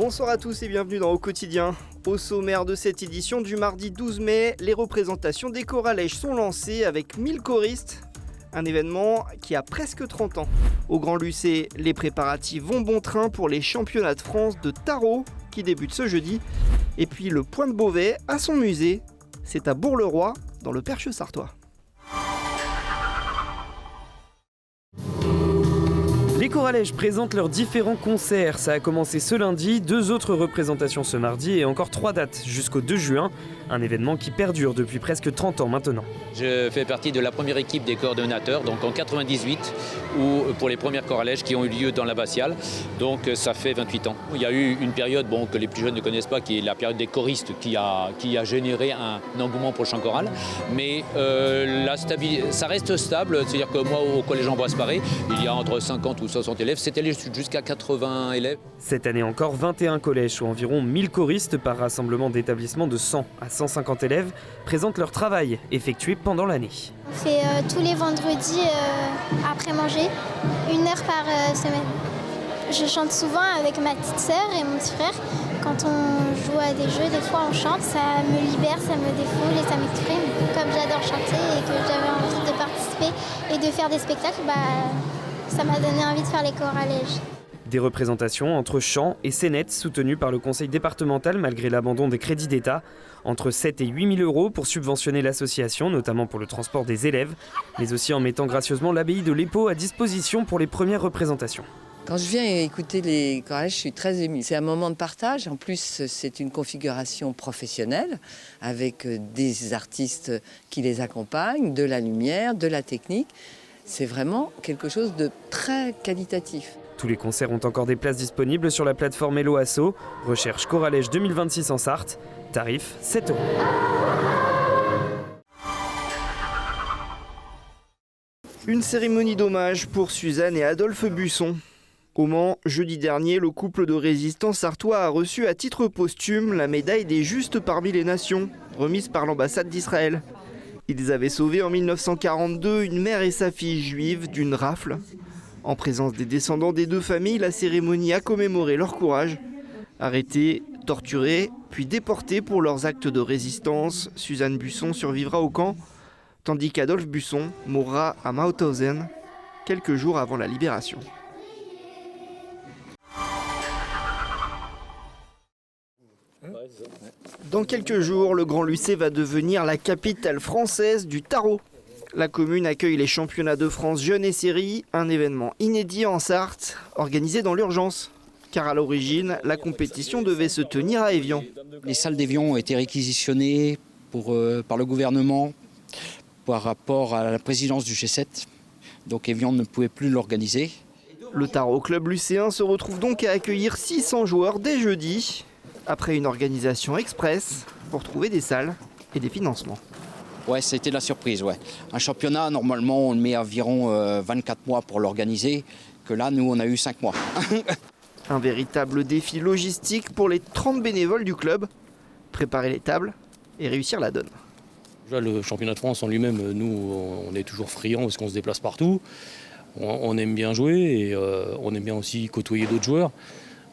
Bonsoir à tous et bienvenue dans Au Quotidien. Au sommaire de cette édition du mardi 12 mai, les représentations des choralèges sont lancées avec 1000 choristes. Un événement qui a presque 30 ans. Au Grand Lucé, les préparatifs vont bon train pour les championnats de France de tarot qui débutent ce jeudi. Et puis le Point de Beauvais a son musée. C'est à Bourg-le-Roi, dans le Perche sartois. Les choralèges présentent leurs différents concerts. Ça a commencé ce lundi, 2 autres représentations ce mardi et encore 3 dates jusqu'au 2 juin. Un événement qui perdure depuis presque 30 ans maintenant. Je fais partie de la première équipe des coordonnateurs, donc en 98, ou pour les premières choralèges qui ont eu lieu dans l'abbatiale. Donc ça fait 28 ans. Il y a eu une période que les plus jeunes ne connaissent pas, qui est la période des choristes, qui a généré un engouement pour le chant choral. Mais ça reste stable, c'est-à-dire que moi, au collège Ambroise Paré, il y a entre 50 ou 60 élèves, c'est allé jusqu'à 80 élèves. Cette année encore, 21 collèges ou environ 1000 choristes par rassemblement d'établissements de 100 à 150 élèves présentent leur travail effectué pendant l'année. On fait tous les vendredis après manger, 1 heure par semaine. Je chante souvent avec ma petite sœur et mon petit frère. Quand on joue à des jeux, des fois on chante, ça me libère, ça me défoule et ça m'exprime. Comme j'adore chanter et que j'avais envie de participer et de faire des spectacles, ça m'a donné envie de faire les choralèges. Des représentations entre chants et scénettes soutenues par le conseil départemental malgré l'abandon des crédits d'État. Entre 7 et 8 000 euros pour subventionner l'association, notamment pour le transport des élèves, mais aussi en mettant gracieusement l'abbaye de l'Épau à disposition pour les premières représentations. Quand je viens écouter les choralèges, je suis très émue. C'est un moment de partage. En plus, c'est une configuration professionnelle avec des artistes qui les accompagnent, de la lumière, de la technique. C'est vraiment quelque chose de très qualitatif. Tous les concerts ont encore des places disponibles sur la plateforme Hello Asso. Recherche Choralège 2026 en Sarthe. Tarif 7 €. Une cérémonie d'hommage pour Suzanne et Adolphe Busson. Au Mans, jeudi dernier, le couple de résistants sartois a reçu à titre posthume la médaille des Justes parmi les nations, remise par l'ambassade d'Israël. Ils avaient sauvé en 1942 une mère et sa fille juive d'une rafle. En présence des descendants des 2 familles, la cérémonie a commémoré leur courage. Arrêtés, torturés, puis déportés pour leurs actes de résistance, Suzanne Busson survivra au camp, tandis qu'Adolphe Busson mourra à Mauthausen quelques jours avant la libération. Dans quelques jours, le Grand Lucé va devenir la capitale française du tarot. La commune accueille les championnats de France jeunes et séries, un événement inédit en Sarthe, organisé dans l'urgence. Car à l'origine, la compétition devait se tenir à Évian. Les salles d'Évian ont été réquisitionnées par le gouvernement par rapport à la présidence du G7. Donc Évian ne pouvait plus l'organiser. Le Tarot Club lucéen se retrouve donc à accueillir 600 joueurs dès jeudi, après une organisation express pour trouver des salles et des financements. Ouais, c'était la surprise, ouais. Un championnat, normalement, on met environ 24 mois pour l'organiser, que là, nous, on a eu 5 mois. Un véritable défi logistique pour les 30 bénévoles du club. Préparer les tables et réussir la donne. Déjà, le championnat de France en lui-même, nous, on est toujours friands parce qu'on se déplace partout. On aime bien jouer et on aime bien aussi côtoyer d'autres joueurs.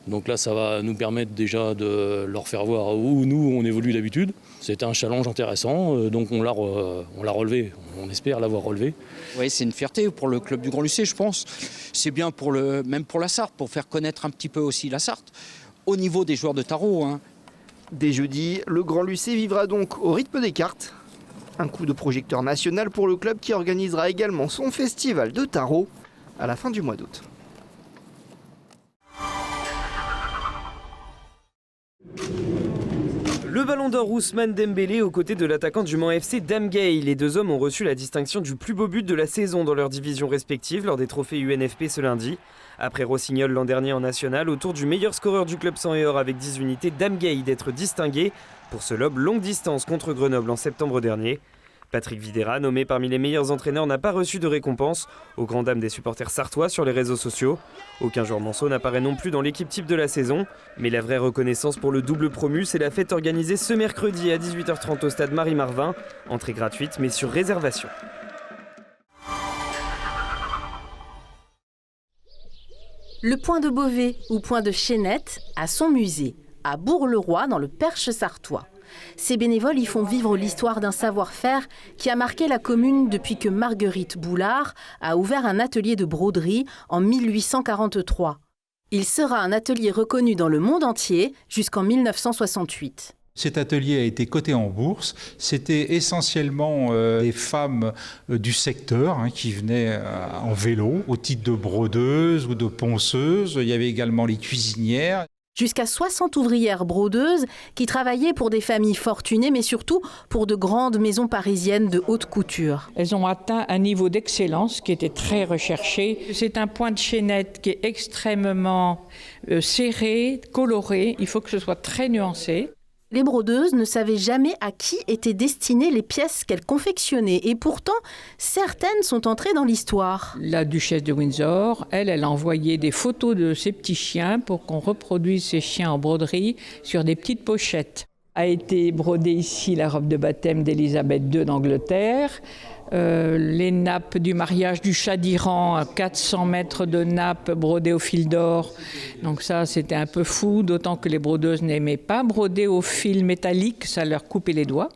Donc là, ça va nous permettre déjà de leur faire voir où nous, on évolue d'habitude. C'était un challenge intéressant, donc on l'a relevé. On espère l'avoir relevé. Oui, c'est une fierté pour le club du Grand Lucé, je pense. C'est bien même pour la Sarthe, pour faire connaître un petit peu aussi la Sarthe, au niveau des joueurs de tarot. Dès jeudi, le Grand Lucé vivra donc au rythme des cartes. Un coup de projecteur national pour le club qui organisera également son festival de tarot à la fin du mois d'août. Le ballon d'or Ousmane Dembélé aux côtés de l'attaquant du Mans FC Dame Gay. Les 2 hommes ont reçu la distinction du plus beau but de la saison dans leurs divisions respectives lors des trophées UNFP ce lundi. Après Rossignol l'an dernier en national, au tour du meilleur scoreur du club 100 et or avec 10 unités, Dame Gay d'être distingué pour ce lob longue distance contre Grenoble en septembre dernier. Patrick Videra, nommé parmi les meilleurs entraîneurs, n'a pas reçu de récompense, aux grandes dames des supporters sartois sur les réseaux sociaux. Aucun joueur manceau n'apparaît non plus dans l'équipe type de la saison. Mais la vraie reconnaissance pour le double promu, c'est la fête organisée ce mercredi à 18h30 au stade Marie-Marvin. Entrée gratuite mais sur réservation. Le Point de Beauvais ou Point de Chénette a son musée, à Bourg-le-Roi dans le Perche sarthois. Ces bénévoles y font vivre l'histoire d'un savoir-faire qui a marqué la commune depuis que Marguerite Boulard a ouvert un atelier de broderie en 1843. Il sera un atelier reconnu dans le monde entier jusqu'en 1968. Cet atelier a été coté en bourse. C'était essentiellement des femmes du secteur qui venaient en vélo au titre de brodeuses ou de ponceuses. Il y avait également les cuisinières. Jusqu'à 60 ouvrières brodeuses qui travaillaient pour des familles fortunées, mais surtout pour de grandes maisons parisiennes de haute couture. Elles ont atteint un niveau d'excellence qui était très recherché. C'est un point de chaînette qui est extrêmement serré, coloré. Il faut que ce soit très nuancé. Les brodeuses ne savaient jamais à qui étaient destinées les pièces qu'elles confectionnaient. Et pourtant, certaines sont entrées dans l'histoire. La duchesse de Windsor, elle a envoyé des photos de ses petits chiens pour qu'on reproduise ces chiens en broderie sur des petites pochettes. A été brodée ici la robe de baptême d'Élisabeth II d'Angleterre. Les nappes du mariage du Shah d'Iran, 400 mètres de nappes brodées au fil d'or. Donc ça, c'était un peu fou, d'autant que les brodeuses n'aimaient pas broder au fil métallique, ça leur coupait les doigts.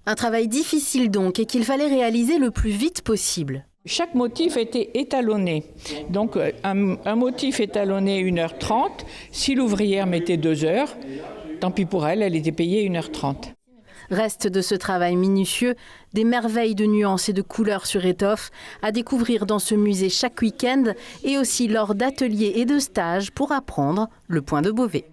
Un travail difficile donc, et qu'il fallait réaliser le plus vite possible. Chaque motif était étalonné. Donc un motif étalonné 1h30. Si l'ouvrière mettait 2 heures, tant pis pour elle, elle était payée 1h30. Reste de ce travail minutieux, des merveilles de nuances et de couleurs sur étoffe à découvrir dans ce musée chaque week-end et aussi lors d'ateliers et de stages pour apprendre le Point de Beauvais.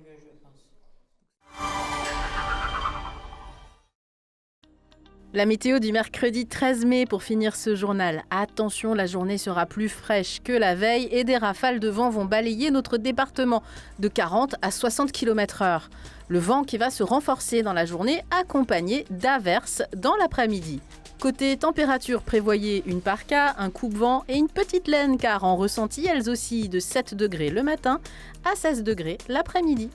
La météo du mercredi 13 mai pour finir ce journal. Attention, la journée sera plus fraîche que la veille et des rafales de vent vont balayer notre département de 40 à 60 km/h. Le vent qui va se renforcer dans la journée accompagné d'averses dans l'après-midi. Côté température, prévoyez une parka, un coupe-vent et une petite laine car en ressenti, elles oscillent de 7 degrés le matin à 16 degrés l'après-midi.